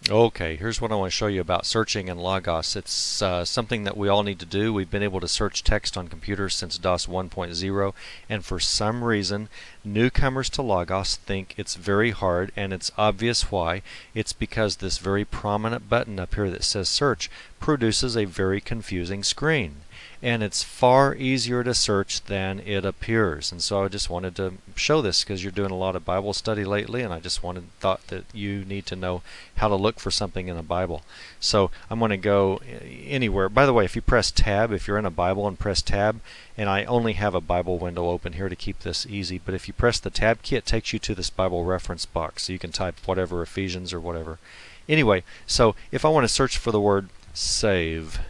Okay, here's what I want to show you about searching in Logos. It's something that we all need to do. We've been able to search text on computers since DOS 1.0, and for some reason, newcomers to Logos think it's very hard, and it's obvious why. It's because this very prominent button up here that says search produces a very confusing screen. And it's far easier to search than it appears. And so I just wanted to show this because you're doing a lot of Bible study lately, and I just thought that you need to know how to look for something in a Bible. So I'm going to go anywhere. By the way, if you press tab, if you're in a Bible and press tab, and I only have a Bible window open here to keep this easy, but if you press the tab key, it takes you to this Bible reference box, so you can type whatever, Ephesians or whatever. Anyway, so if I want to search for the word save,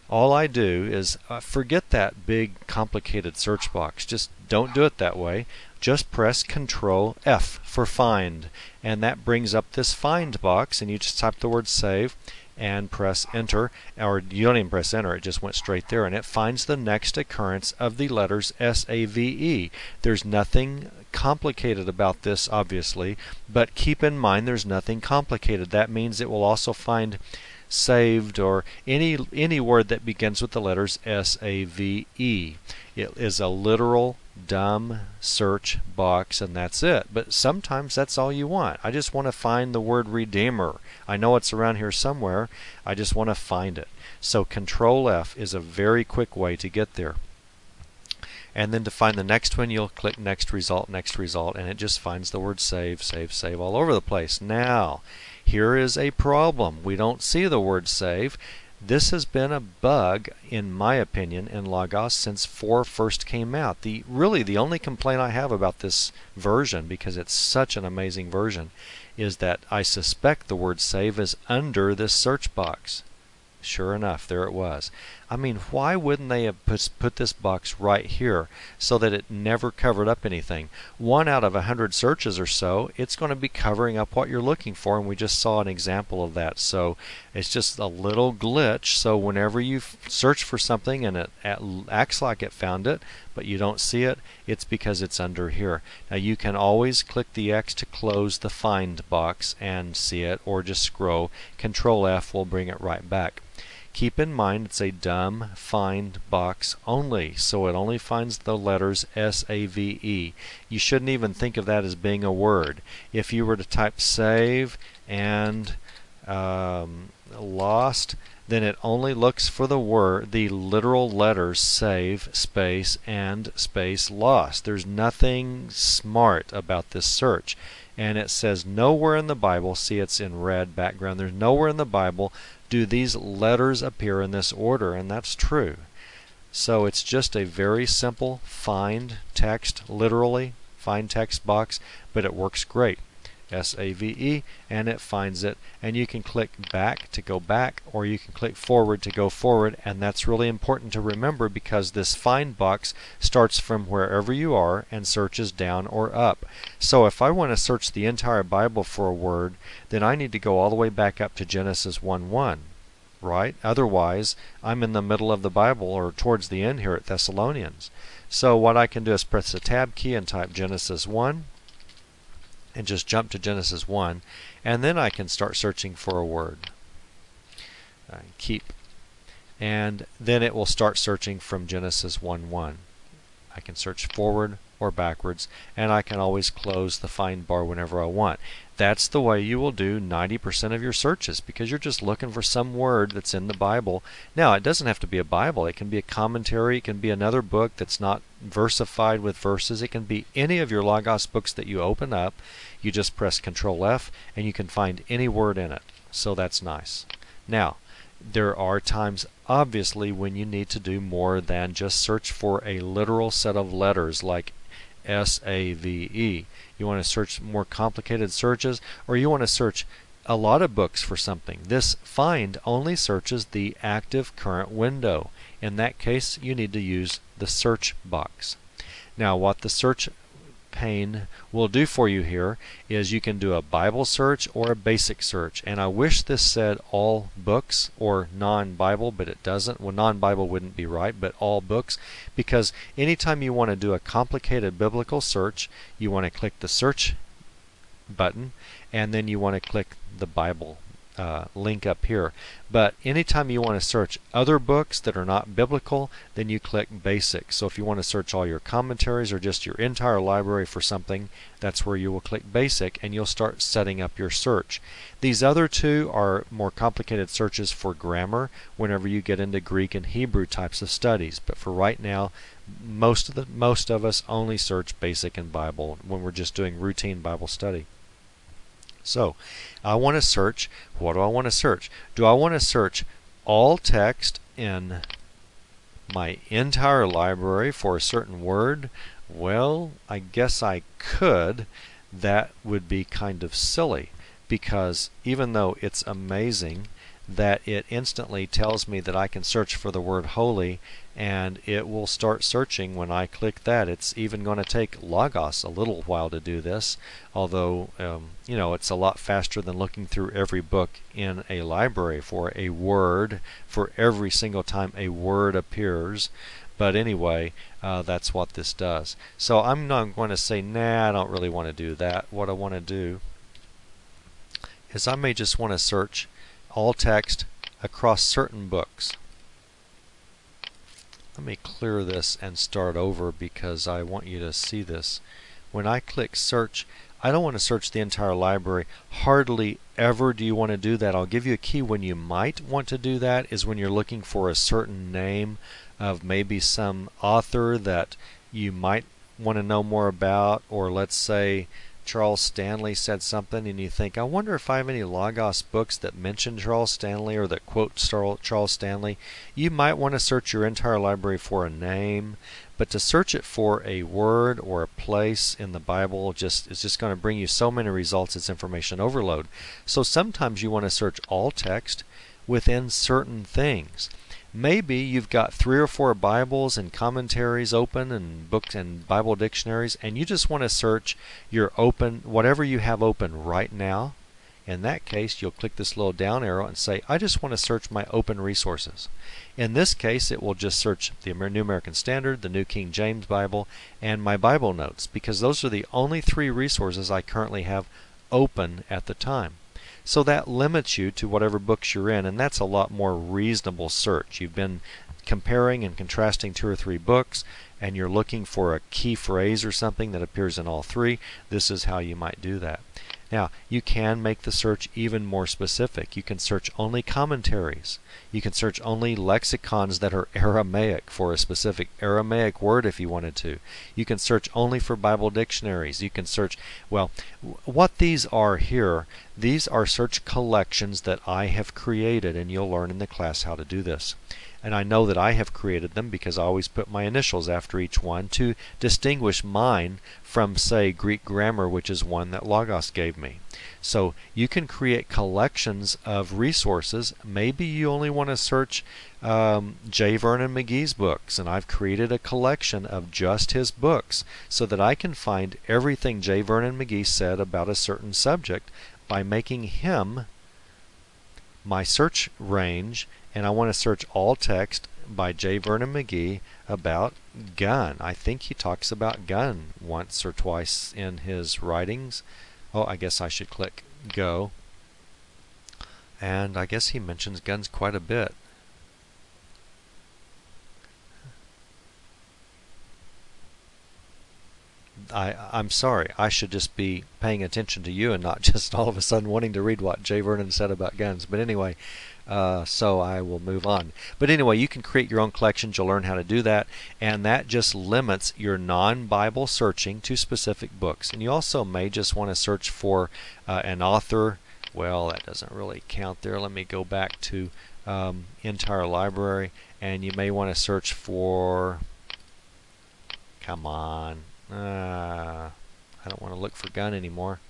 all I do is forget that big complicated search box. Just don't do it that way. Just press Control F for find, and that brings up this find box, and you just type the word save and press enter, or you don't even press enter, it just went straight there, and it finds the next occurrence of the letters S-A-V-E. There's nothing complicated about this, obviously, but keep in mind there's nothing complicated. That means it will also find saved or any word that begins with the letters S-A-V-E. It is a literal dumb search box, and that's it. But sometimes that's all you want. I just want to find the word Redeemer. I know it's around here somewhere. I just want to find it. So Control F is a very quick way to get there. And then to find the next one, you'll click next result, and it just finds the word save, save, save all over the place. Now, here is a problem. We don't see the word save. This has been a bug, in my opinion, in Logos since 4 first came out. Really, the only complaint I have about this version, because it's such an amazing version, is that I suspect the word save is under this search box. Sure enough, there it was. I mean, why wouldn't they have put this box right here so that it never covered up anything? 1 out of 100 searches or so, it's going to be covering up what you're looking for, and we just saw an example of that. So it's just a little glitch. So whenever you search for something and it acts like it found it, but you don't see it, it's because it's under here. Now you can always click the X to close the find box and see it, or just scroll. Control F will bring it right back. Keep in mind it's a dumb find box only, so it only finds the letters S-A-V-E. You shouldn't even think of that as being a word. If you were to type save and lost, then it only looks for the literal letters save, space, and space lost. There's nothing smart about this search. And it says nowhere in the Bible, see it's in red background, there's nowhere in the Bible do these letters appear in this order, and that's true. So it's just a very simple find text, literally find text box, but it works great. S-A-V-E, and it finds it, and you can click back to go back, or you can click forward to go forward, and that's really important to remember because this find box starts from wherever you are and searches down or up. So if I want to search the entire Bible for a word, then I need to go all the way back up to Genesis 1:1, right? Otherwise, I'm in the middle of the Bible or towards the end here at Thessalonians. So what I can do is press the tab key and type Genesis 1, and just jump to Genesis 1, and then I can start searching for a word. Keep. And then it will start searching from Genesis 1:1. I can search forward or backwards, and I can always close the find bar whenever I want. That's the way you will do 90% of your searches, because you're just looking for some word that's in the Bible. Now, it doesn't have to be a Bible. It can be a commentary. It can be another book that's not versified with verses. It can be any of your Logos books that you open up. You just press Control F, and you can find any word in it. So that's nice. Now, there are times, obviously, when you need to do more than just search for a literal set of letters like S-A-V-E. You want to search more complicated searches, or you want to search a lot of books for something. This find only searches the active current window. In that case, you need to use the search box. Now, what the search pane will do for you here is you can do a Bible search or a basic search, and I wish this said all books or non-Bible, but it doesn't. Well, non-Bible wouldn't be right, but all books, because anytime you want to do a complicated biblical search, you want to click the search button, and then you want to click the Bible link up here. But anytime you want to search other books that are not biblical, then you click Basic. So if you want to search all your commentaries or just your entire library for something, that's where you will click Basic and you'll start setting up your search. These other two are more complicated searches for grammar whenever you get into Greek and Hebrew types of studies. But for right now, most of us only search Basic and Bible when we're just doing routine Bible study. So, I want to search. What do I want to search? Do I want to search all text in my entire library for a certain word? Well, I guess I could. That would be kind of silly, because even though it's amazing that it instantly tells me that I can search for the word holy, and it will start searching when I click that. It's even going to take Logos a little while to do this, although you know, it's a lot faster than looking through every book in a library for a word, for every single time a word appears. But anyway, that's what this does. So I'm not going to say, nah, I don't really want to do that. What I want to do is I may just want to search all text across certain books. Let me clear this and start over because I want you to see this. When I click search, I don't want to search the entire library. Hardly ever do you want to do that. I'll give you a key when you might want to do that is when you're looking for a certain name of maybe some author that you might want to know more about, or let's say Charles Stanley said something and you think, I wonder if I have any Logos books that mention Charles Stanley or that quote Charles Stanley. You might want to search your entire library for a name, but to search it for a word or a place in the Bible is just going to bring you so many results. It's information overload. So sometimes you want to search all text within certain things. Maybe you've got 3 or 4 Bibles and commentaries open and books and Bible dictionaries, and you just want to search your open, whatever you have open right now. In that case, you'll click this little down arrow and say, I just want to search my open resources. In this case, it will just search the New American Standard, the New King James Bible, and my Bible notes, because those are the only 3 resources I currently have open at the time. So that limits you to whatever books you're in, and that's a lot more reasonable search. You've been comparing and contrasting 2 or 3 books, and you're looking for a key phrase or something that appears in all 3. This is how you might do that. Now, you can make the search even more specific. You can search only commentaries. You can search only lexicons that are Aramaic for a specific Aramaic word if you wanted to. You can search only for Bible dictionaries. You can search, well, what these are here, these are search collections that I have created, and you'll learn in the class how to do this. And I know that I have created them because I always put my initials after each one to distinguish mine from, say, Greek grammar, which is one that Logos gave me. So you can create collections of resources. Maybe you only want to search J. Vernon McGee's books, and I've created a collection of just his books so that I can find everything J. Vernon McGee said about a certain subject by making him my search range. And I want to search all text by J. Vernon McGee about gun. I think he talks about gun once or twice in his writings. Oh, I guess I should click go. And I guess he mentions guns quite a bit. I'm sorry, I should just be paying attention to you and not just all of a sudden wanting to read what J. Vernon said about guns. But anyway, so I will move on. But anyway, you can create your own collections. You'll learn how to do that, and that just limits your non-Bible searching to specific books. And you also may just want to search for an author. Well, that doesn't really count there. Let me go back to entire library, and you may want to search for, come on, I don't want to look for gun anymore.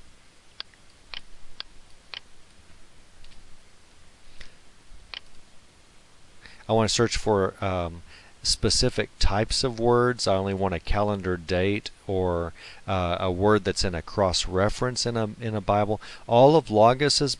I want to search for specific types of words. I only want a calendar date or a word that's in a cross-reference in a Bible. All of Logos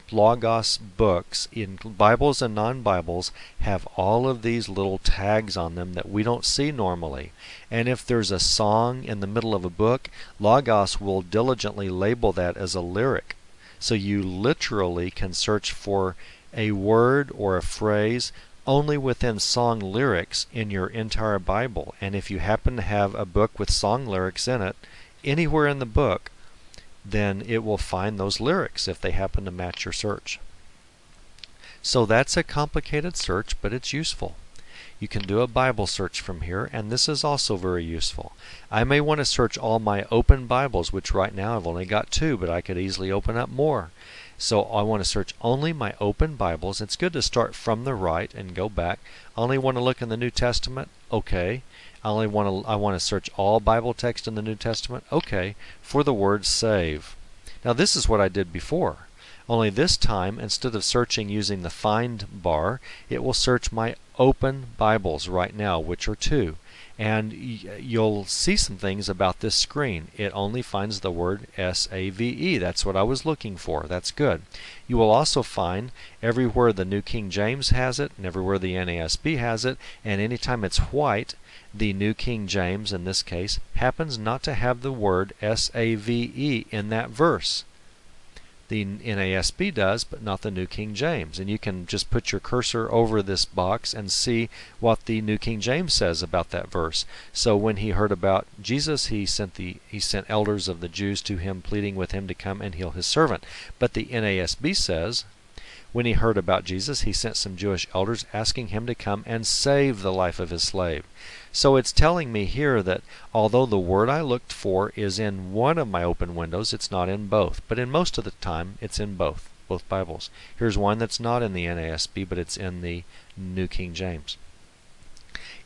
books in Bibles and non-Bibles have all of these little tags on them that we don't see normally. And if there's a song in the middle of a book, Logos will diligently label that as a lyric. So you literally can search for a word or a phrase only within song lyrics in your entire Bible. And if you happen to have a book with song lyrics in it, anywhere in the book, then it will find those lyrics if they happen to match your search. So that's a complicated search, but it's useful. You can do a Bible search from here, and this is also very useful. I may want to search all my open Bibles, which right now I've only got 2, but I could easily open up more. So I want to search only my open Bibles. It's good to start from the right and go back. I only want to look in the New Testament. Okay. I want to search all Bible text in the New Testament. Okay. For the word save. Now this is what I did before. Only this time, instead of searching using the find bar, it will search my open Bibles right now, which are 2. And you'll see some things about this screen. It only finds the word S-A-V-E. That's what I was looking for. That's good. You will also find everywhere the New King James has it, and everywhere the NASB has it, and anytime it's white, the New King James, in this case, happens not to have the word S-A-V-E in that verse. The NASB does, but not the New King James. And you can just put your cursor over this box and see what the New King James says about that verse. So when he heard about Jesus, he sent elders of the Jews to him, pleading with him to come and heal his servant. But the NASB says, when he heard about Jesus, he sent some Jewish elders asking him to come and save the life of his slave. So it's telling me here that although the word I looked for is in one of my open windows, it's not in both. But in most of the time, it's in both Bibles. Here's one that's not in the NASB, but it's in the New King James.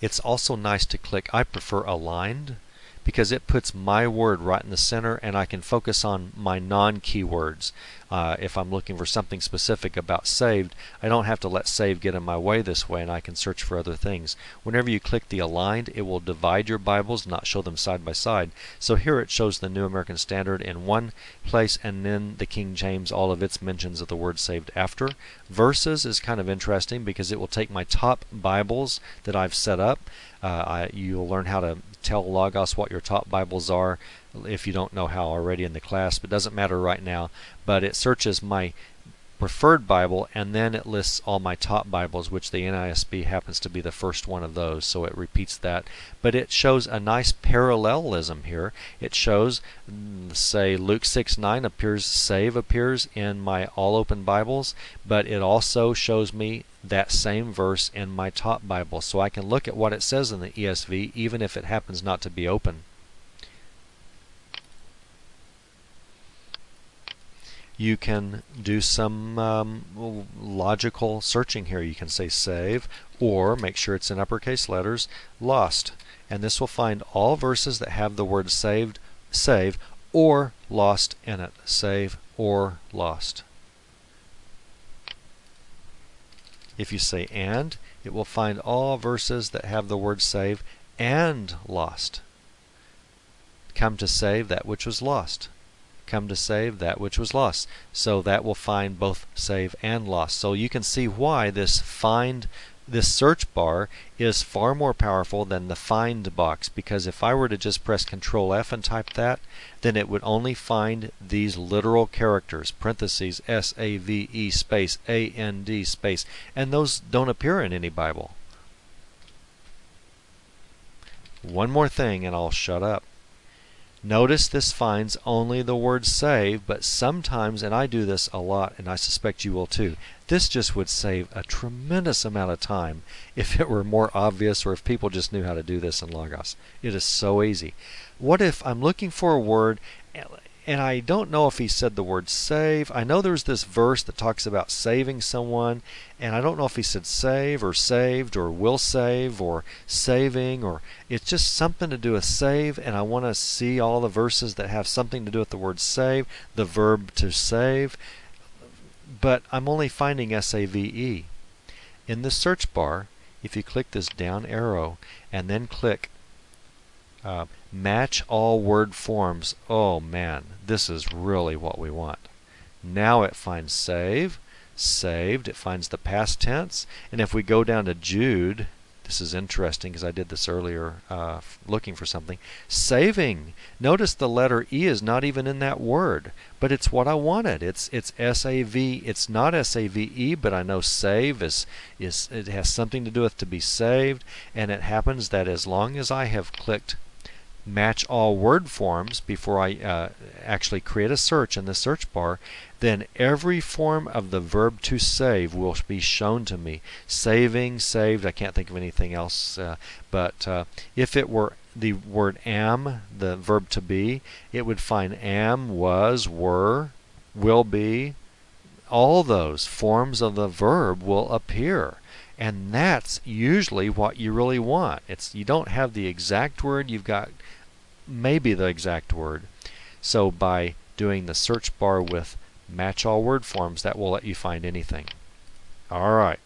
It's also nice to click, I prefer aligned, because it puts my word right in the center and I can focus on my non-keywords. If I'm looking for something specific about saved, I don't have to let save get in my way this way, and I can search for other things. Whenever you click the aligned, it will divide your Bibles, not show them side by side. So here it shows the New American Standard in one place, and then the King James, all of its mentions of the word saved after. Verses is kind of interesting because it will take my top Bibles that I've set up. You'll learn how to tell Logos what your top Bibles are if you don't know how already in the class, but it doesn't matter right now. But it searches my preferred Bible, and then it lists all my top Bibles, which the NASB happens to be the first one of those, so it repeats that. But it shows a nice parallelism here. It shows, say, Luke 6:9 appears, save appears in my all open Bibles, but it also shows me that same verse in my top Bible, so I can look at what it says in the ESV even if it happens not to be open. You can do some logical searching here. You can say save, or make sure it's in uppercase letters, lost. And this will find all verses that have the word saved, save, or lost in it. Save or lost. If you say and, it will find all verses that have the word save and lost. Come to save that which was lost. Come to save that which was lost. So that will find both save and lost. So you can see why this search bar is far more powerful than the find box, because if I were to just press Control F and type that, then it would only find these literal characters, parentheses, S-A-V-E space, A-N-D space, and those don't appear in any Bible. One more thing and I'll shut up. Notice this finds only the word save, but sometimes, and I do this a lot, and I suspect you will too, this just would save a tremendous amount of time if it were more obvious, or if people just knew how to do this in Logos. It is so easy. What if I'm looking for a word and I don't know if he said the word save? I know there's this verse that talks about saving someone, and I don't know if he said save or saved or will save or saving, or it's just something to do with save, and I want to see all the verses that have something to do with the word save, the verb to save, but I'm only finding S-A-V-E. In the search bar, if you click this down arrow and then click match all word forms, oh man, this is really what we want. Now it finds save, saved, it finds the past tense, and if we go down to Jude, this is interesting because I did this earlier looking for something. Saving. Notice the letter E is not even in that word, but it's what I wanted. It's S-A-V. It's not S-A-V-E, but I know save is it has something to do with to be saved, and it happens that as long as I have clicked match all word forms before I actually create a search in the search bar, then every form of the verb to save will be shown to me. Saving, saved, I can't think of anything else, but if it were the word am, the verb to be, it would find am, was, were, will be. All those forms of the verb will appear. And that's usually what you really want. You don't have the exact word, you've got maybe the exact word. So by doing the search bar with match all word forms, that will let you find anything. Alright,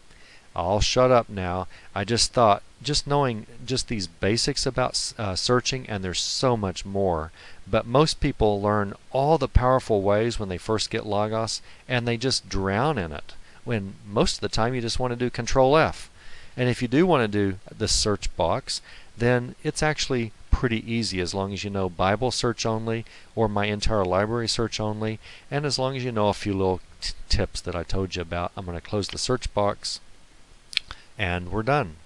I'll shut up now. I just thought, just knowing just these basics about searching, and there's so much more, but most people learn all the powerful ways when they first get Logos, and they just drown in it, when most of the time you just want to do Control F. And if you do want to do the search box, then it's actually pretty easy as long as you know Bible search only or my entire library search only, and as long as you know a few little tips that I told you about. I'm going to close the search box and we're done.